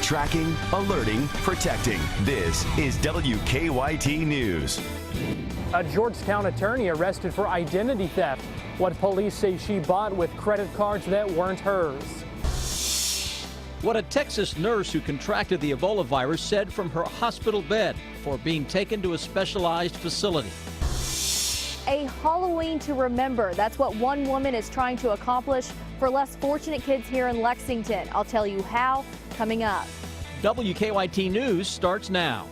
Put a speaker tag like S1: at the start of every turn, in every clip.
S1: Tracking, alerting, protecting. This is WKYT News.
S2: A Georgetown attorney arrested for identity theft. What police say she bought with credit cards that weren't hers.
S3: What a Texas nurse who contracted the Ebola virus said from her hospital bed before being taken to a specialized facility.
S4: A Halloween to remember. That's what one woman is trying to accomplish for less fortunate kids here in Lexington. I'll tell you how coming up.
S3: WKYT News starts now.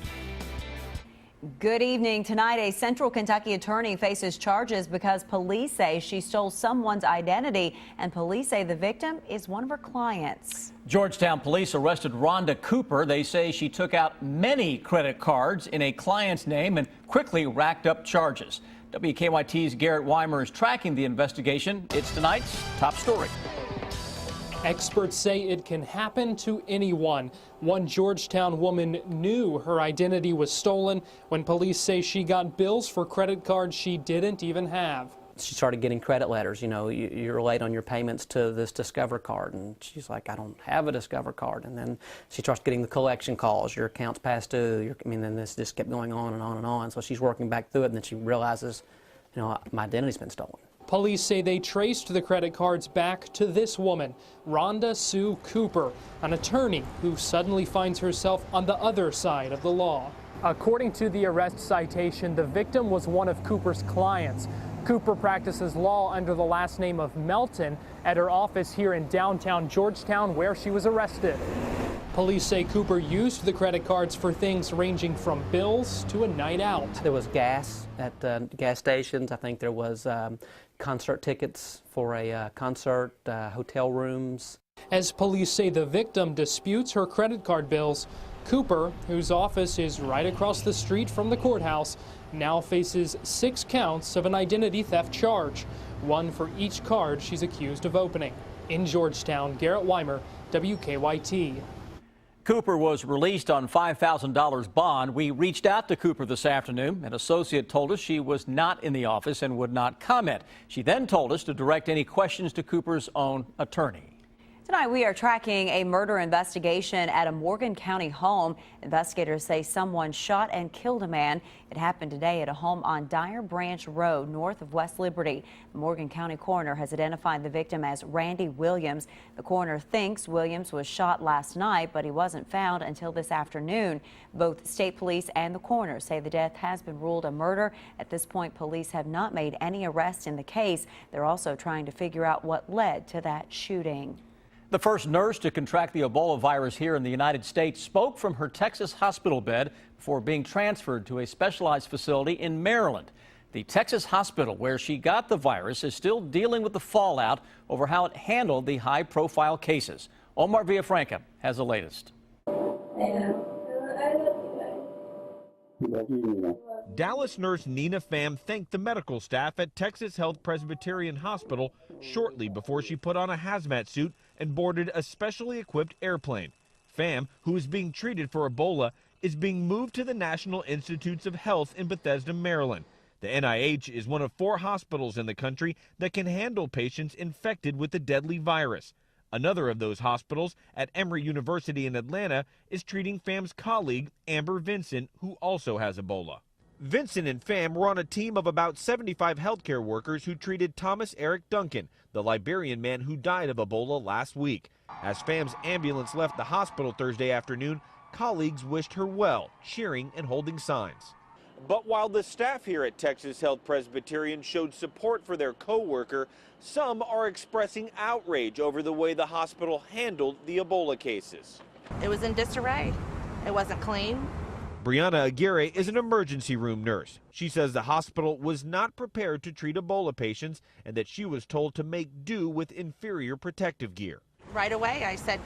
S5: Good evening. Tonight, a Central Kentucky attorney faces charges because police say she stole someone's identity, and police say the victim is one of her clients.
S3: Georgetown police arrested Rhonda Cooper. They say she took out many credit cards in a client's name and quickly racked up charges. WKYT's Garrett Weimer is tracking the investigation. It's tonight's top story.
S2: Experts say it can happen to anyone. One Georgetown woman knew her identity was stolen when police say she got bills for credit cards she didn't even have.
S6: She started getting credit letters, you know, you're late on your payments to this Discover card. And she's like, I don't have a Discover card. And then she starts getting the collection calls, your account's past due. Then this just kept going on and on and on. So she's working back through it, and then she realizes, you know, my identity's been stolen.
S2: Police say they traced the credit cards back to this woman, Rhonda Sue Cooper, an attorney who suddenly finds herself on the other side of the law. According to the arrest citation, the victim was one of Cooper's clients. Cooper practices law under the last name of Melton at her office here in downtown Georgetown, where she was arrested. Police say Cooper used the credit cards for things ranging from bills to a night out.
S6: There was gas at gas stations. I think there was concert tickets for a concert, hotel rooms.
S2: As police say the victim disputes her credit card bills, Cooper, whose office is right across the street from the courthouse, now faces 6 counts of an identity theft charge, one for each card she's accused of opening. In Georgetown, Garrett Weimer, WKYT.
S3: Cooper was released on $5,000 bond. We reached out to Cooper this afternoon. An associate told us she was not in the office and would not comment. She then told us to direct any questions to Cooper's own attorney.
S5: Tonight, we are tracking a murder investigation at a Morgan County home. Investigators say someone shot and killed a man. It happened today at a home on Dyer Branch Road, north of West Liberty. The Morgan County coroner has identified the victim as Randy Williams. The coroner thinks Williams was shot last night, but he wasn't found until this afternoon. Both state police and the coroner say the death has been ruled a murder. At this point, police have not made any arrests in the case. They're also trying to figure out what led to that shooting.
S3: The first nurse to contract the Ebola virus here in the United States spoke from her Texas hospital bed before being transferred to a specialized facility in Maryland. The Texas hospital where she got the virus is still dealing with the fallout over how it handled the high-profile cases. Omar Villafranca has the latest.
S7: Dallas nurse Nina Pham thanked the medical staff at Texas Health Presbyterian Hospital shortly before she put on a hazmat suit and boarded a specially equipped airplane. Pham, who is being treated for Ebola, is being moved to the National Institutes of Health in Bethesda, Maryland. The NIH is one of 4 hospitals in the country that can handle patients infected with the deadly virus. Another of those hospitals, at Emory University in Atlanta, is treating Pham's colleague, Amber Vincent, who also has Ebola. Vincent and Pham were on a team of about 75 healthcare workers who treated Thomas Eric Duncan, the Liberian man who died of Ebola last week. As Pham's ambulance left the hospital Thursday afternoon, colleagues wished her well, cheering and holding signs. But while the staff here at Texas Health Presbyterian showed support for their co-worker, some are expressing outrage over the way the hospital handled the Ebola cases.
S8: It was in disarray. It wasn't clean.
S7: Brianna Aguirre is an emergency room nurse. She says the hospital was not prepared to treat Ebola patients and that she was told to make do with inferior protective gear.
S8: Right away, I said,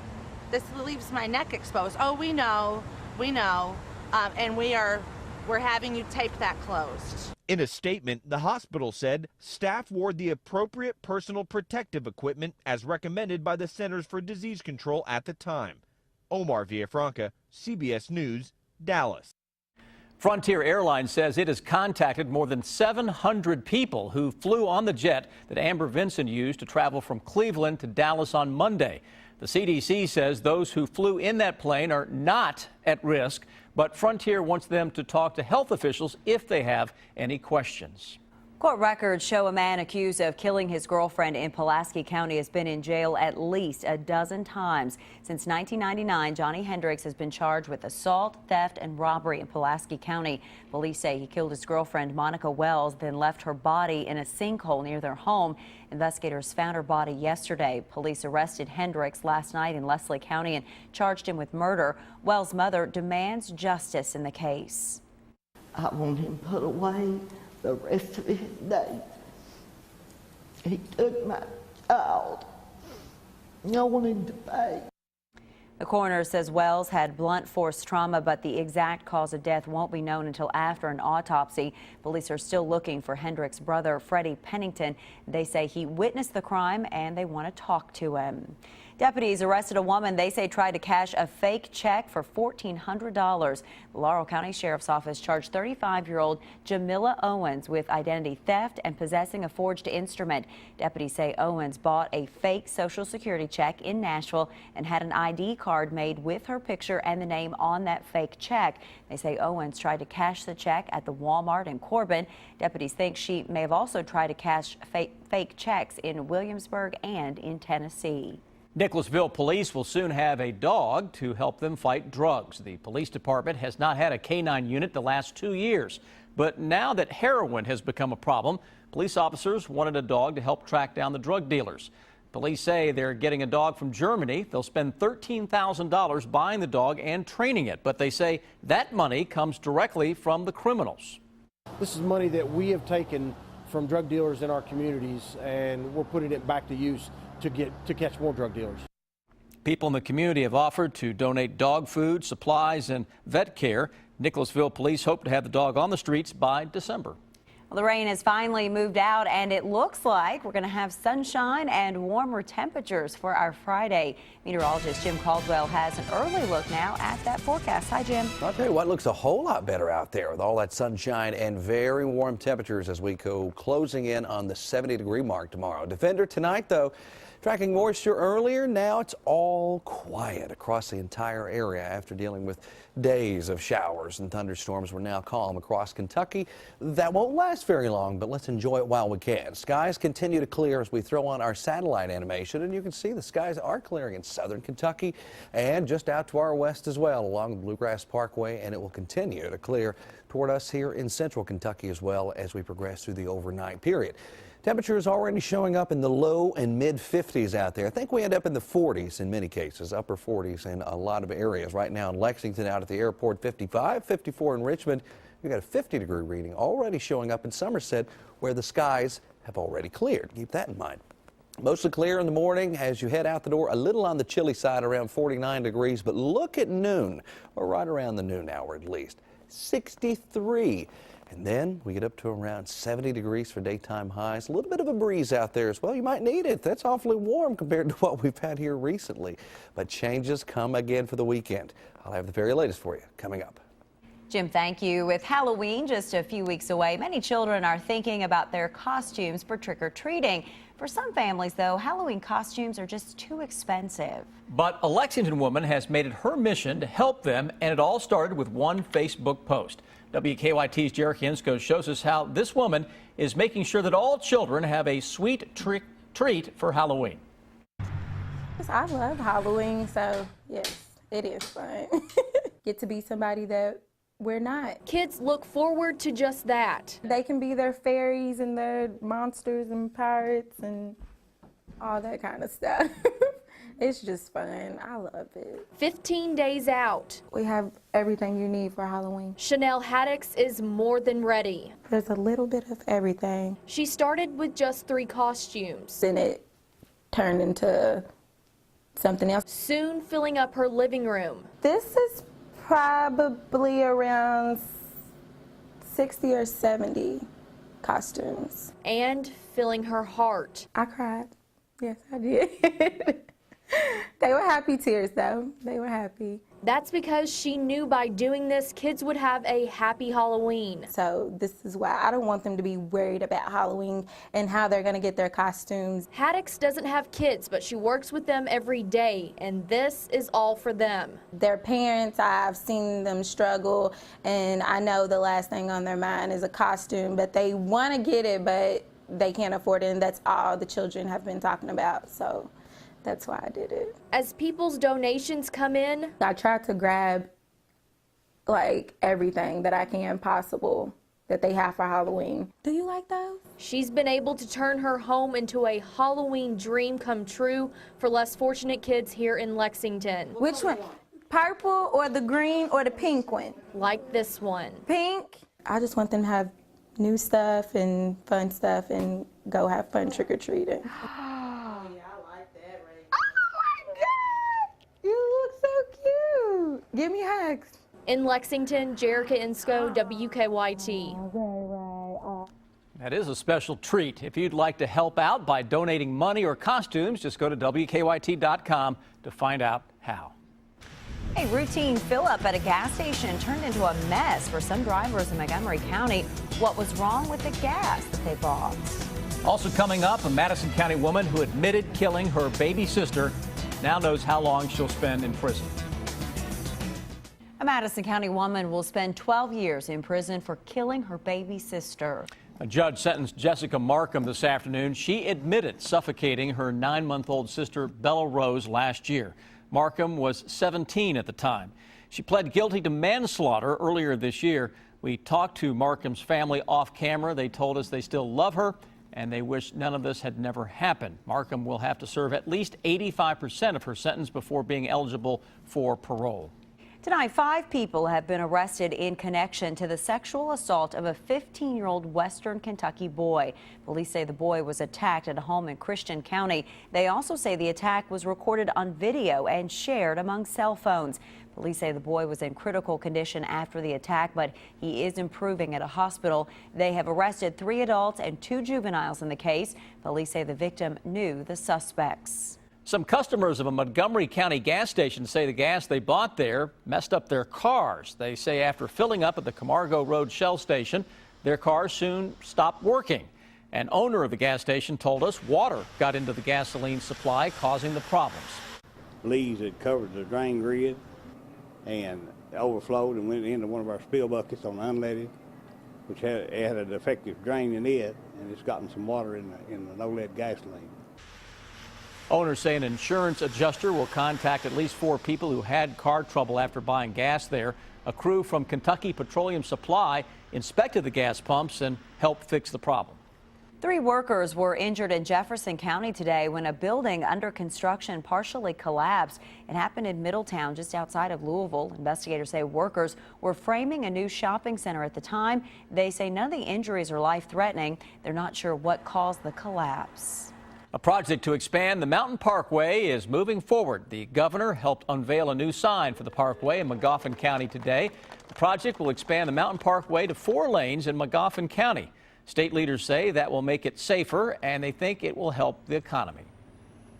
S8: this leaves my neck exposed. Oh, we know, and we're having you tape that closed.
S7: In a statement, the hospital said staff wore the appropriate personal protective equipment as recommended by the Centers for Disease Control at the time. Omar Villafranca, CBS News, Dallas.
S3: Frontier Airlines says it has contacted more than 700 people who flew on the jet that Amber Vincent used to travel from Cleveland to Dallas on Monday. The CDC says those who flew in that plane are not at risk, but Frontier wants them to talk to health officials if they have any questions.
S5: Court records show a man accused of killing his girlfriend in Pulaski County has been in jail at least a dozen times. Since 1999, Johnny Hendricks has been charged with assault, theft, and robbery in Pulaski County. Police say he killed his girlfriend, Monica Wells, then left her body in a sinkhole near their home. Investigators found her body yesterday. Police arrested Hendricks last night in Leslie County and charged him with murder. Wells' mother demands justice in the case.
S9: I want him put away the rest of his days. He took my child. I want him to pay.
S5: The coroner says Wells had blunt force trauma, but the exact cause of death won't be known until after an autopsy. Police are still looking for Hendricks' brother, Freddie Pennington. They say he witnessed the crime and they want to talk to him. Deputies arrested a woman they say tried to cash a fake check for $1,400. The Laurel County Sheriff's Office charged 35-year-old Jamila Owens with identity theft and possessing a forged instrument. Deputies say Owens bought a fake Social Security check in Nashville and had an ID card made with her picture and the name on that fake check. They say Owens tried to cash the check at the Walmart in Corbin. Deputies think she may have also tried to cash fake checks in Williamsburg and in Tennessee.
S3: Nicholasville police will soon have a dog to help them fight drugs. The police department has not had a canine unit the last 2 years. But now that heroin has become a problem, police officers wanted a dog to help track down the drug dealers. Police say they're getting a dog from Germany. They'll spend $13,000 buying the dog and training it. But they say that money comes directly from the criminals.
S10: This is money that we have taken from drug dealers in our communities, and we're putting it back to use to catch more drug dealers.
S3: People in the community have offered to donate dog food, supplies, and vet care. Nicholasville police hope to have the dog on the streets by December.
S5: Well, the rain has finally moved out, and it looks like we're going to have sunshine and warmer temperatures for our Friday. Meteorologist Jim Caldwell has an early look now at that forecast. Hi, Jim.
S11: I'll tell you what, looks a whole lot better out there with all that sunshine and very warm temperatures as we go closing in on the 70-degree mark tomorrow. Defender tonight, though, tracking moisture earlier. Now it's all quiet across the entire area after dealing with days of showers and thunderstorms. We're now calm across Kentucky. That won't last very long, but let's enjoy it while we can. Skies continue to clear as we throw on our satellite animation, and you can see the skies are clearing in southern Kentucky and just out to our west as well along the Bluegrass Parkway, and it will continue to clear toward us here in central Kentucky as well as we progress through the overnight period. Temperatures already showing up in the low and mid 50s out there. I think we end up in the 40s in many cases, upper 40s in a lot of areas. Right now in Lexington out at the airport, 55, 54 in Richmond. We've got a 50-degree reading already showing up in Somerset where the skies have already cleared. Keep that in mind. Mostly clear in the morning as you head out the door, a little on the chilly side around 49 degrees, but look at noon, or right around the noon hour at least, 63. And then we get up to around 70 degrees for daytime highs. A little bit of a breeze out there as well. You might need it. That's awfully warm compared to what we've had here recently. But changes come again for the weekend. I'll have the very latest for you coming up.
S5: Jim, thank you. With Halloween just a few weeks away, many children are thinking about their costumes for trick-or-treating. For some families, though, Halloween costumes are just too expensive.
S3: But a Lexington woman has made it her mission to help them, and it all started with one Facebook post. WKYT's Jerry Hinsko shows us how this woman is making sure that all children have a sweet treat for Halloween.
S12: I love Halloween, so yes, it is fun. Get to be somebody that we're not.
S4: Kids look forward to just that.
S12: They can be their fairies and their monsters and pirates and all that kind of stuff. It's just fun. I love it.
S4: 15 days out.
S12: We have everything you need for Halloween.
S4: Chanel Haddix is more than ready.
S12: There's a little bit of everything.
S4: She started with just 3 costumes.
S12: Then it turned into something else.
S4: Soon filling up her living room.
S12: This is probably around 60 or 70 costumes.
S4: And filling her heart.
S12: I cried. Yes, I did. They were happy tears, though. They were happy.
S4: That's because she knew by doing this, kids would have a happy Halloween.
S12: So this is why I don't want them to be worried about Halloween and how they're going to get their costumes.
S4: Haddix doesn't have kids, but she works with them every day, and this is all for them.
S12: Their parents, I've seen them struggle, and I know the last thing on their mind is a costume, but they want to get it, but they can't afford it, and that's all the children have been talking about. So that's why I did it.
S4: As people's donations come in,
S12: I tried to grab like everything that I can possible that they have for Halloween. Do you like those?
S4: she's been able to turn her home into a Halloween dream come true for less fortunate kids here in Lexington.
S12: Which one? Purple or the green or the pink one?
S4: Like this one.
S12: Pink. I just want them to have new stuff and fun stuff and go have fun trick-or-treating. You look so cute. Give me hugs.
S4: In Lexington, Jerica Insco, WKYT.
S3: That is a special treat. If you'd like to help out by donating money or costumes, just go to WKYT.com to find out how.
S5: A routine fill-up at a gas station turned into a mess for some drivers in Montgomery County. What was wrong with the gas that they bought?
S3: Also coming up, a Madison County woman who admitted killing her baby sister now knows how long she'll spend in prison.
S5: A Madison County woman will spend 12 years in prison for killing her baby sister.
S3: A judge sentenced Jessica Markham this afternoon. She admitted suffocating her 9-month-old sister, Bella Rose, last year. Markham was 17 at the time. She pled guilty to manslaughter earlier this year. We talked to Markham's family off camera. They told us they still love her and they wish none of this had never happened. Markham will have to serve at least 85% of her sentence before being eligible for parole.
S5: Tonight, 5 people have been arrested in connection to the sexual assault of a 15-year-old Western Kentucky boy. Police say the boy was attacked at a home in Christian County. They also say the attack was recorded on video and shared among cell phones. Police say the boy was in critical condition after the attack, but he is improving at a hospital. They have arrested 3 adults and 2 juveniles in the case. Police say the victim knew the suspects.
S3: Some customers of a Montgomery County gas station say the gas they bought there messed up their cars. They say after filling up at the Camargo Road Shell station, their cars soon stopped working. An owner of the gas station told us water got into the gasoline supply, causing the problems.
S13: Leaves had covered the drain grid and overflowed and went into one of our spill buckets on the unleaded, which had a defective drain in it, and it's gotten some water in the no-lead gasoline.
S3: Owners say an insurance adjuster will contact at least 4 people who had car trouble after buying gas there. A crew from Kentucky Petroleum Supply inspected the gas pumps and helped fix the problem.
S5: 3 workers were injured in Jefferson County today when a building under construction partially collapsed. It happened in Middletown, just outside of Louisville. Investigators say workers were framing a new shopping center at the time. They say none of the injuries are life-threatening. They're not sure what caused the collapse.
S3: A project to expand the Mountain Parkway is moving forward. The governor helped unveil a new sign for the parkway in Magoffin County today. The project will expand the Mountain Parkway to 4 lanes in Magoffin County. State leaders say that will make it safer, and they think it will help the economy.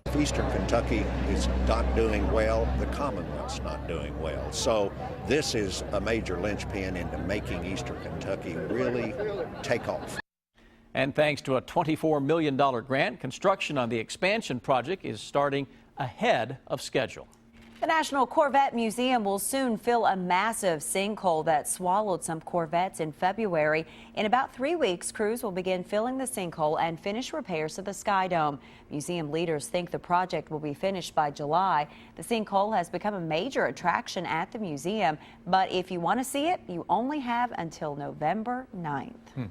S14: If Eastern Kentucky is not doing well, the Commonwealth's not doing well. So this is a major linchpin into making Eastern Kentucky really take off.
S3: And thanks to a $24 million grant, construction on the expansion project is starting ahead of schedule.
S5: The National Corvette Museum will soon fill a massive sinkhole that swallowed some Corvettes in February. In about 3 weeks, crews will begin filling the sinkhole and finish repairs to the Sky Dome. Museum leaders think the project will be finished by July. The sinkhole has become a major attraction at the museum, but if you want to see it, you only have until November 9th.